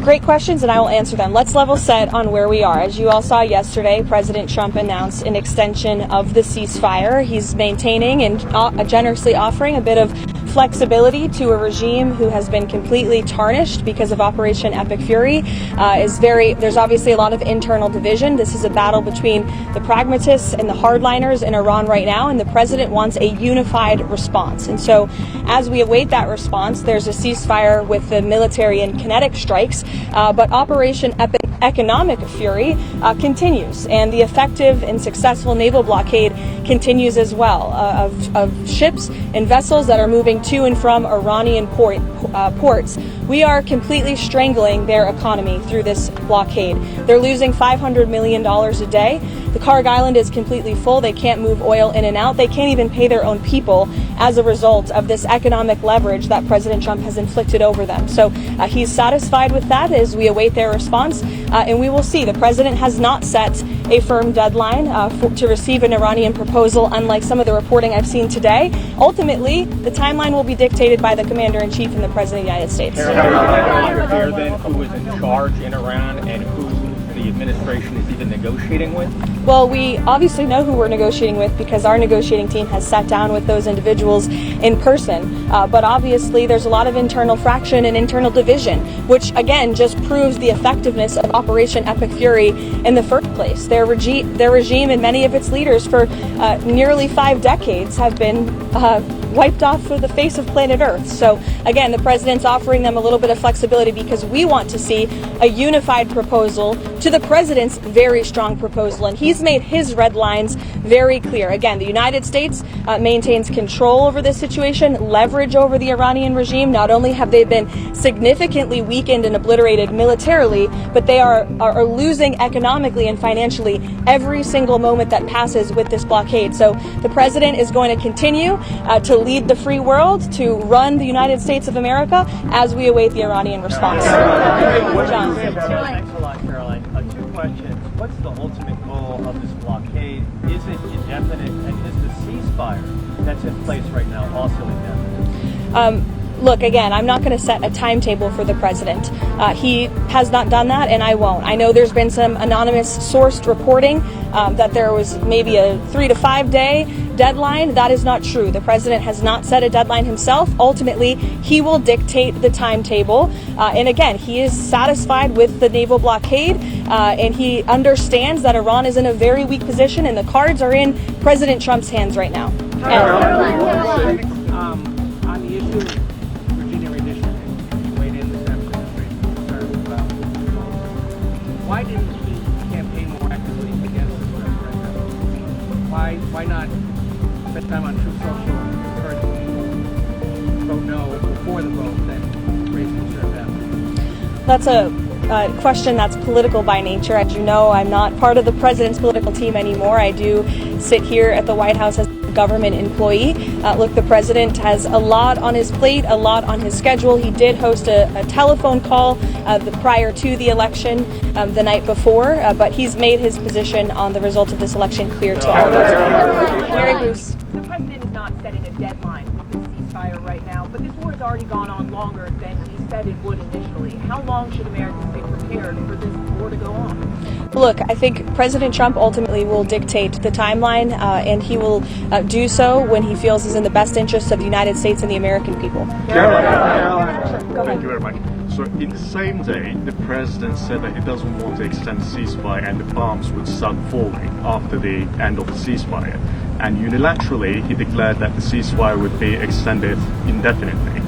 Great questions, and I will answer them. Let's level set on where we are. As you all saw yesterday, President Trump announced an extension of the ceasefire. He's maintaining and generously offering a bit of flexibility to a regime who has been completely tarnished because of Operation Epic Fury. There's obviously a lot of internal division. This is a battle between the pragmatists and the hardliners in Iran right now, and the president wants a unified response. And so as we await that response, there's a ceasefire with the military and kinetic strikes, but Operation Economic Fury continues, and the effective and successful naval blockade continues as well of ships and vessels that are moving to and from Iranian ports. We are completely strangling their economy through this blockade. They're losing $500 million a day. The Karg Island is completely full. They can't move oil in and out. They can't even pay their own people as a result of this economic leverage that President Trump has inflicted over them. So he's satisfied with that as we await their response, and we will see. The president has not set a firm deadline to receive an Iranian proposal, unlike some of the reporting I've seen today. Ultimately, the timeline will be dictated by the commander-in-chief and the president of the United States. Clear then who is in charge in Iran and who the administration is even negotiating with? Well, we obviously know who we're negotiating with because our negotiating team has sat down with those individuals in person. But obviously there's a lot of internal fraction and internal division, which again just proves the effectiveness of Operation Epic Fury in the first place. Their regime and many of its leaders for nearly 5 decades have been wiped off of the face of planet Earth. So again, the president's offering them a little bit of flexibility because we want to see a unified proposal to the president's very strong proposal, and he's made his red lines very clear. Again, the United States maintains control over this situation, leverage over the Iranian regime. Not only have they been significantly weakened and obliterated militarily, but they are losing economically and financially every single moment that passes with this blockade. So the president is going to continue to lead the free world, to run the United States of America as we await the Iranian response. John. Thanks a lot, Caroline. 2 questions. What's the ultimate goal of this blockade? Is it indefinite? And is the ceasefire that's in place right now also indefinite? Look, again, I'm not going to set a timetable for the president. He has not done that, and I won't. I know there's been some anonymous sourced reporting that there was maybe a 3 to 5 day deadline. That is not true. The president has not set a deadline himself. Ultimately, he will dictate the timetable. And again, he is satisfied with the naval blockade, and he understands that Iran is in a very weak position, and the cards are in President Trump's hands right now. On the issue of Virginia redistricting, you weighed in this afternoon, concerned about why didn't he campaign more actively against this referendum? Why not spend time on Truth Social and encourage people to vote no before the vote, then raise concerns after? That's a question that's political by nature. As you know, I'm not part of the president's political team anymore. I do sit here at the White House as a government employee. Look, the president has a lot on his plate, a lot on his schedule. He did host a telephone call prior to the election the night before, but he's made his position on the result of this election clear to all of us. Mary Bruce. The president is not setting a deadline with this ceasefire right now, but this war has already gone on longer than he said it would initially. How long should Americans be prepared for this war to go on? Look, I think President Trump ultimately will dictate the timeline, and he will do so when he feels is in the best interest of the United States and the American people. Thank you very much. So in the same day, the president said that he doesn't want to extend the ceasefire and the bombs would start falling after the end of the ceasefire. And unilaterally, he declared that the ceasefire would be extended indefinitely.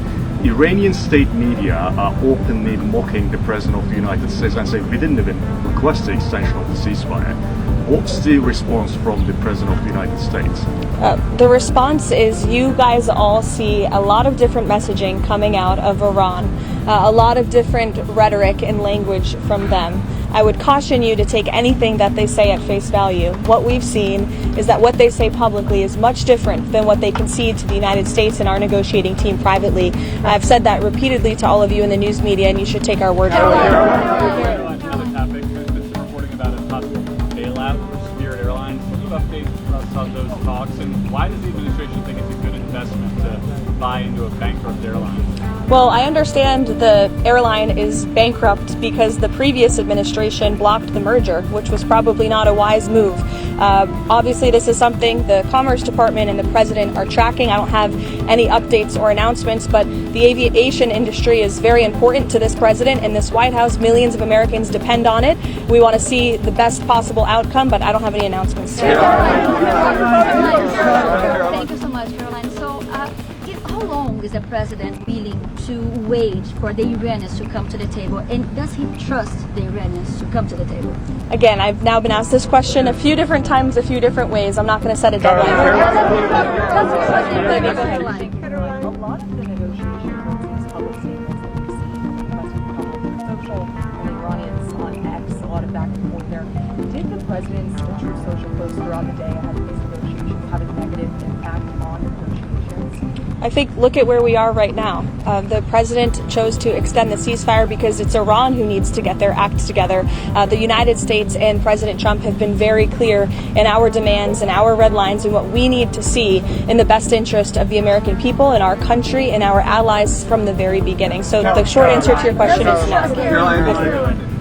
Iranian state media are openly mocking the President of the United States and say we didn't even request the extension of the ceasefire. What's the response from the President of the United States? The response is you guys all see a lot of different messaging coming out of Iran, a lot of different rhetoric and language from them. I would caution you to take anything that they say at face value. What we've seen is that what they say publicly is much different than what they concede to the United States and our negotiating team privately. I've said that repeatedly to all of you in the news media, and you should take our word for it. Another topic, there's been some reporting about a possible bailout for Spirit Airlines. Can you update us on those talks, and why does the administration think it's a good investment to buy into a bankrupt airline? Well, I understand the airline is bankrupt because the previous administration blocked the merger, which was probably not a wise move. Obviously, this is something the Commerce Department and the President are tracking. I don't have any updates or announcements, but the aviation industry is very important to this President and this White House. Millions of Americans depend on it. We want to see the best possible outcome, but I don't have any announcements today. Thank you so much, Caroline. So, how long is the President willing to wait for the Iranians to come to the table? And does he trust the Iranians to come to the table? Again, I've now been asked this question a few different times, a few different ways. I'm not going to set a deadline. Caroline, a lot of the negotiations with these public statements that we've seen from the Western Republic, social and the Iranians on X, a lot of back and forth there. Did the President's Truth Social post throughout the day ahead of these negotiations have a negative impact on negotiations? I think look at where we are right now. The President chose to extend the ceasefire because it's Iran who needs to get their act together. The United States and President Trump have been very clear in our demands and our red lines and what we need to see in the best interest of the American people and our country and our allies from the very beginning. So the short answer to your question is no.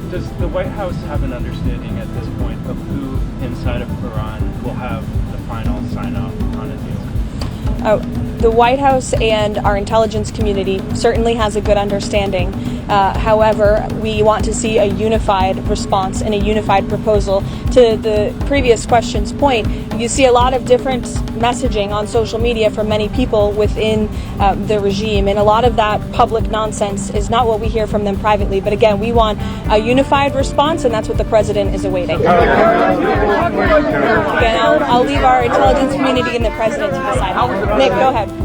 Does the White House have an understanding at this point of who inside of Iran will have the final sign-off on a deal? The White House and our intelligence community certainly has a good understanding. However, we want to see a unified response and a unified proposal. To the previous question's point, you see a lot of different messaging on social media from many people within the regime, and a lot of that public nonsense is not what we hear from them privately. But again, we want a unified response, and that's what the President is awaiting. Again, I'll leave our intelligence community and the President to decide. Nick, go ahead. Does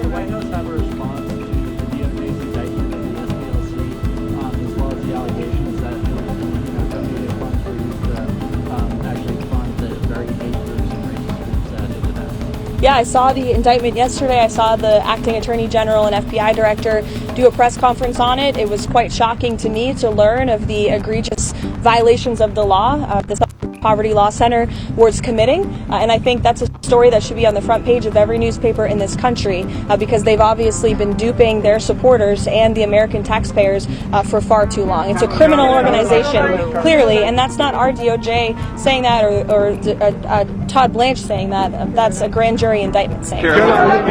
the White House have a response to the DOJ's indictment of the SPLC, as well as the allegations that WA funds were used to actually fund the very dangerous and racist groups that did that? Yeah, I saw the indictment yesterday. I saw the acting attorney general and FBI director do a press conference on it. It was quite shocking to me to learn of the egregious violations of the law the Poverty Law Center was committing, and I think that's a story that should be on the front page of every newspaper in this country because they've obviously been duping their supporters and the American taxpayers for far too long. It's a criminal organization, clearly, and that's not our DOJ saying that or Todd Blanche saying that. That's a grand jury indictment saying that.